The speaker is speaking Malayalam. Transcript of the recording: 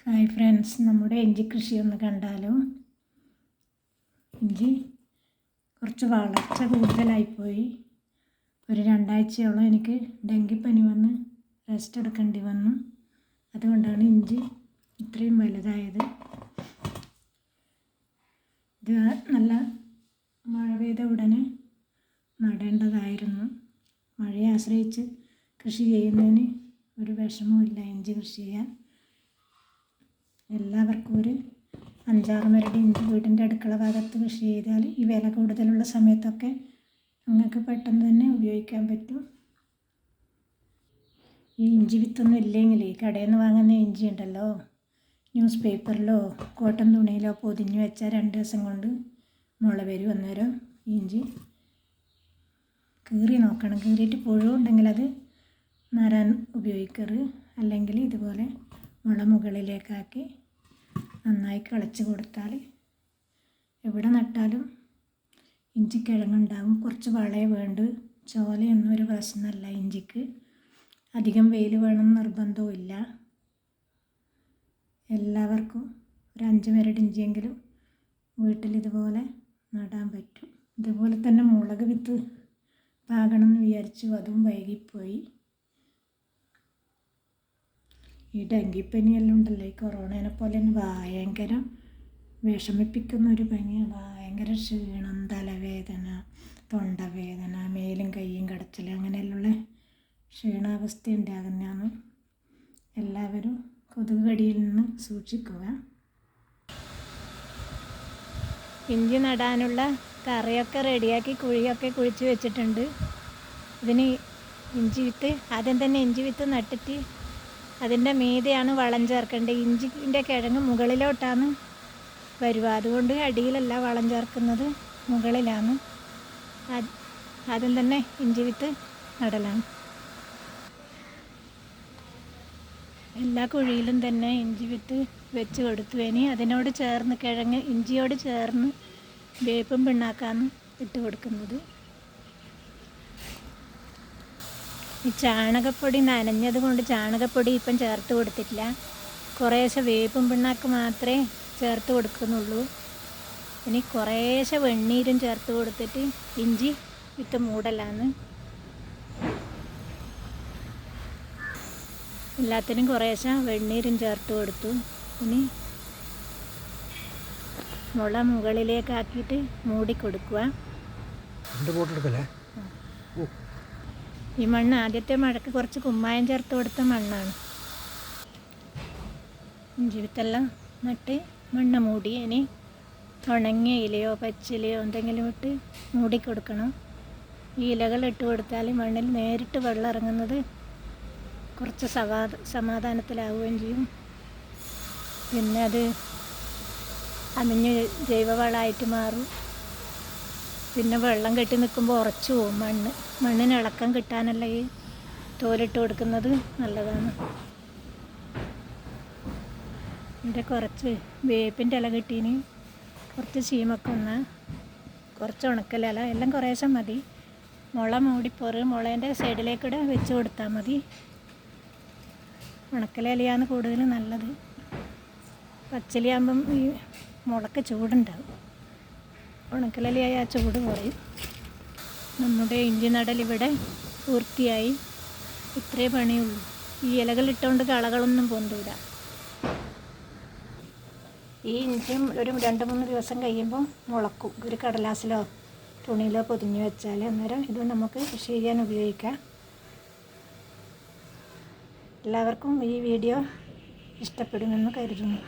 ഹായ് ഫ്രണ്ട്സ്, നമ്മുടെ ഇഞ്ചി കൃഷി ഒന്ന് കണ്ടാലോ. ഇഞ്ചി കുറച്ച് വളർച്ച കൂടുതലായിപ്പോയി. ഒരു 2 ആഴ്ചയോളം എനിക്ക് ഡെങ്കിപ്പനി വന്ന് റെസ്റ്റ് എടുക്കേണ്ടി വന്നു. അതുകൊണ്ടാണ് ഇഞ്ചി ഇത്രയും വലുതായത്. ഇത് നല്ല മഴ പെയ്ത ഉടനെ നടേണ്ടതായിരുന്നു. മഴയെ ആശ്രയിച്ച് കൃഷി ചെയ്യുന്നതിന് ഒരു വിഷമവുമില്ല. ഇഞ്ചി കൃഷി ചെയ്യാൻ എല്ലാവർക്കും ഒരു 5-6 മരടി ഇഞ്ചി വീടിൻ്റെ അടുക്കള ഭാഗത്ത് കൃഷി ചെയ്താൽ ഈ വില കൂടുതലുള്ള സമയത്തൊക്കെ നിങ്ങൾക്ക് പെട്ടെന്ന് തന്നെ ഉപയോഗിക്കാൻ പറ്റും. ഈ ഇഞ്ചി വിത്തൊന്നും ഇല്ലെങ്കിൽ കടയിൽ നിന്ന് വാങ്ങുന്ന ഇഞ്ചി ഉണ്ടല്ലോ, ന്യൂസ് പേപ്പറിലോ കോട്ടൺ തുണിയിലോ പൊതിഞ്ഞ് വെച്ചാൽ 2 ദിവസം കൊണ്ട് മുള വരും. അന്നേരം ഇഞ്ചി കീറി നോക്കണം. കീറിയിട്ട് പുഴുണ്ടെങ്കിൽ അത് നടാൻ ഉപയോഗിക്കരുത്. അല്ലെങ്കിൽ ഇതുപോലെ മുള മുകളിലേക്കാക്കി നന്നായി കിളച്ച് കൊടുത്താൽ എവിടെ നട്ടാലും ഇഞ്ചിക്കിഴങ്ങുണ്ടാവും. കുറച്ച് വളമേ വേണ്ടു. ചോലയൊന്നും ഒരു പ്രശ്നമല്ല. ഇഞ്ചിക്ക് അധികം വെയിൽ വേണമെന്ന് നിർബന്ധവുമില്ല. എല്ലാവർക്കും ഒരു 5 മരട് ഇഞ്ചിയെങ്കിലും വീട്ടിൽ ഇതുപോലെ നടാൻ പറ്റും. ഇതുപോലെ തന്നെ മുളക് വിത്ത് പാകണമെന്ന് വിചാരിച്ചു, അതും വൈകിപ്പോയി. ഈ ഡെങ്കിപ്പനിയെല്ലാം ഉണ്ടല്ലോ, ഈ കൊറോണേനെ പോലെ തന്നെ ഭയങ്കര വിഷമിപ്പിക്കുന്ന ഒരു പനിയാണ്. ഭയങ്കര ക്ഷീണം, തലവേദന, തൊണ്ടവേദന, മേലും കൈയും കടച്ചിൽ, അങ്ങനെയുള്ള ക്ഷീണാവസ്ഥ ഉണ്ടാകുന്നതാണ്. എല്ലാവരും കൊതുക് കടിയിൽ നിന്ന് സൂക്ഷിക്കുക. ഇഞ്ചി നടാനുള്ള തറയൊക്കെ റെഡിയാക്കി കുഴിയൊക്കെ കുഴിച്ച് വെച്ചിട്ടുണ്ട്. ഇതിന് ഇഞ്ചി വിത്ത് ആദ്യം തന്നെ ഇഞ്ചി വിത്ത് നട്ടിട്ട് അതിൻ്റെ മീതെയാണ് വളം ചേർക്കേണ്ടത്. ഇഞ്ചിൻ്റെ കിഴങ്ങ് മുകളിലോട്ടാണ് വരുക. അതുകൊണ്ട് അടിയിലല്ല വളം ചേർക്കുന്നത്, മുകളിലാണ്. ആദ്യം തന്നെ ഇഞ്ചി വിത്ത് നടലാണ്. എല്ലാ കുഴിയിലും തന്നെ ഇഞ്ചി വിത്ത് വെച്ച് കൊടുത്തു. ഇനി അതിനോട് ചേർന്ന് ഇഞ്ചിയോട് ചേർന്ന് വേപ്പും പിണ്ണാക്കാണ് ഇട്ട് കൊടുക്കുന്നത്. ഈ ചാണകപ്പൊടി നനഞ്ഞത് കൊണ്ട് ചാണകപ്പൊടി ഇപ്പം ചേർത്ത് കൊടുത്തിട്ടില്ല. കുറേശ്ശെ വേപ്പും പിണ്ണാക്ക് മാത്രമേ ചേർത്ത് കൊടുക്കുന്നുള്ളൂ. ഇനി കുറേശ്ശെ വെണ്ണീരും ചേർത്ത് കൊടുത്തിട്ട് ഇഞ്ചി വിത്ത് മൂടലാണ്. എല്ലാത്തിനും കുറേശ്ശെ വെണ്ണീരും ചേർത്ത് കൊടുത്തു. ഇനി മുള മുകളിലേക്കാക്കിയിട്ട് മൂടി കൊടുക്കുക. ഈ മണ്ണ് ആദ്യത്തെ മഴക്ക് കുറച്ച് കുമ്മായം ചേർത്ത് കൊടുത്ത മണ്ണാണ്. ഇഞ്ചി വിത്തെല്ലാം നട്ട് മണ്ണ് മൂടി. ഇനി ഉണങ്ങിയ ഇലയോ പച്ചിലയോ എന്തെങ്കിലും ഇട്ട് മൂടിക്കൊടുക്കണം. ഈ ഇലകൾ ഇട്ട് കൊടുത്താൽ മണ്ണിൽ നേരിട്ട് വെള്ളം ഇറങ്ങുന്നത് കുറച്ച് സമാധാനത്തിലാവുകയും ചെയ്യും. പിന്നെ അത് അമിഞ്ഞ് ജൈവവളമായിട്ട് മാറും. പിന്നെ വെള്ളം കെട്ടി നിൽക്കുമ്പോൾ ഉറച്ചു പോകും മണ്ണിന് ഇളക്കം കിട്ടാനല്ല ഈ തോലിട്ട് കൊടുക്കുന്നത് നല്ലതാണ്. ഇതിൻ്റെ കുറച്ച് വേപ്പിൻ്റെ ഇല കിട്ടീന്, കുറച്ച് ചീമക്കൊന്ന, കുറച്ച് ഉണക്കലില, എല്ലാം കുറേശ്ശെ മതി. മുള മൂടിപ്പോറ് മുളേൻ്റെ സൈഡിലേക്കൂടെ വെച്ച് കൊടുത്താൽ മതി. ഉണക്കലിലയാണ് കൂടുതൽ നല്ലത്. പച്ചിലയാകുമ്പം ഈ മുളക്ക് ചൂടുണ്ടാവും. ഉണക്കലിലയായി ആ ചൂട് കുറയും. നമ്മുടെ ഇഞ്ചി നടൽ ഇവിടെ പൂർത്തിയായി. ഇത്രേ പണിയുള്ളൂ. ഈ ഇലകളിട്ടുകൊണ്ട് കളകളൊന്നും പൊന്തൂല. ഈ ഇഞ്ചിയും ഒരു 2-3 ദിവസം കഴിയുമ്പോൾ മുളക്കും. ഒരു കടലാസിലോ തുണിയിലോ പൊതിഞ്ഞ് വെച്ചാൽ അന്നേരം ഇത് നമുക്ക് കൃഷി ചെയ്യാൻ ഉപയോഗിക്കാം. എല്ലാവർക്കും ഈ വീഡിയോ ഇഷ്ടപ്പെടുമെന്ന് കരുതുന്നു.